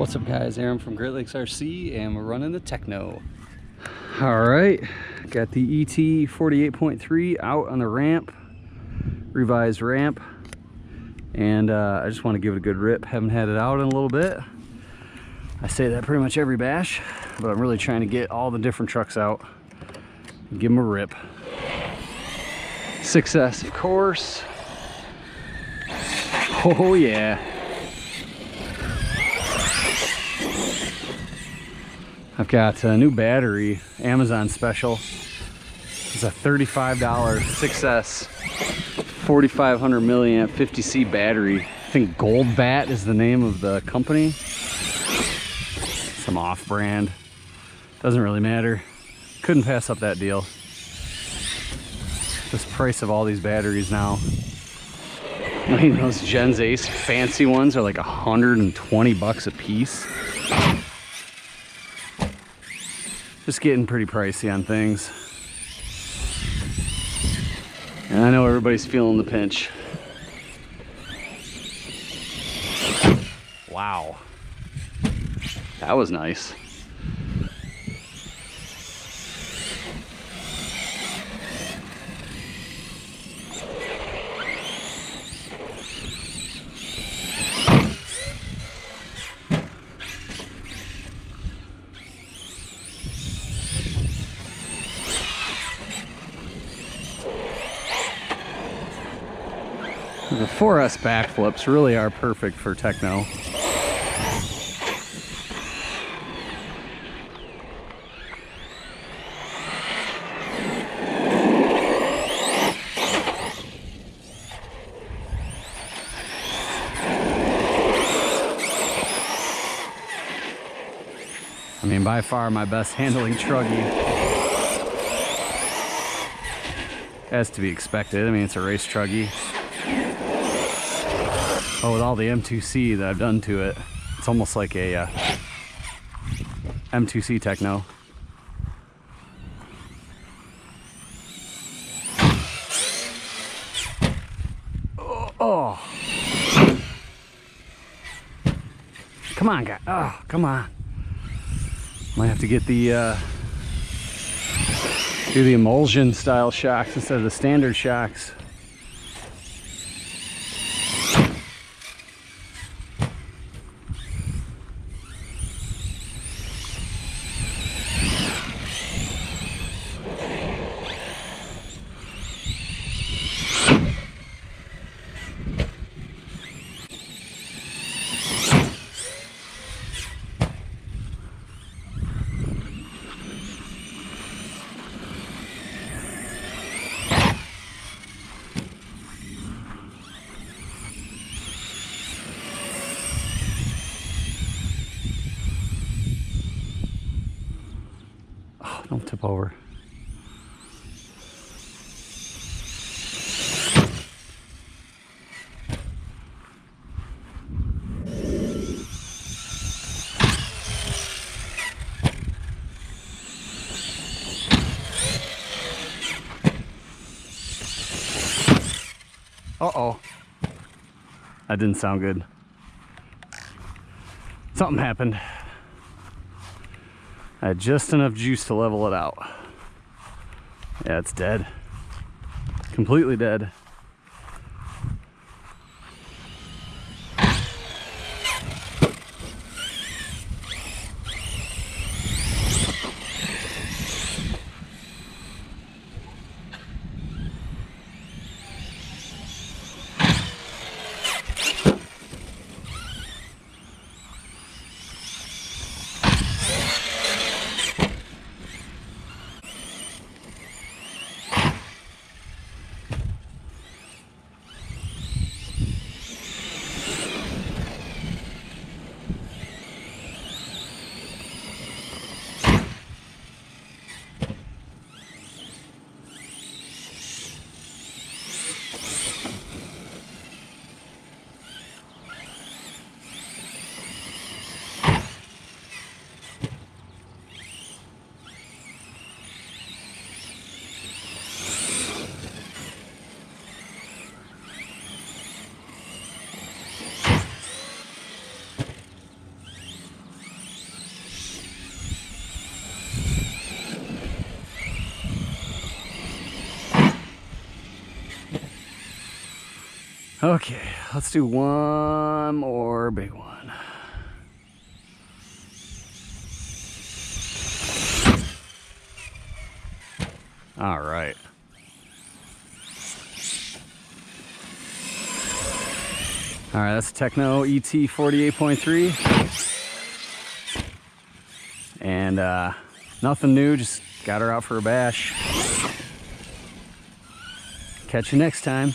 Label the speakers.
Speaker 1: What's up guys, Aaron from Great Lakes RC and we're running the Tekno. Alright, got the ET48.3 out on the ramp, revised ramp, and I just want to give it a good rip. Haven't had it out in a little bit. I say that pretty much every bash, but I'm really trying to get all the different trucks out and give them a rip. Success, of course. Oh yeah. I've got a new battery, Amazon special. It's a $35 Success 4500 milliamp 50C battery. I think Gold Bat is the name of the company. Some off-brand. Doesn't really matter. Couldn't pass up that deal. This price of all these batteries now. I mean, those Gens Ace fancy ones are like 120 bucks a piece. Just getting pretty pricey on things. And I know everybody's feeling the pinch. Wow. That was nice. The 4S backflips really are perfect for Tekno. I mean, by far my best handling truggy. As to be expected. I mean, it's a race truggy. Oh, with all the M2C that I've done to it, it's almost like a M2C Tekno. Oh. Come on, guy. Oh, come on. Might have to get the do the emulsion style shocks instead of the standard shocks. Don't tip over. Uh-oh. That didn't sound good. Something happened. I had just enough juice to level it out. Yeah, it's dead. Completely dead. Okay, let's do one more big one. All right. All right, that's Tekno ET48.3. And nothing new, just got her out for a bash. Catch you next time.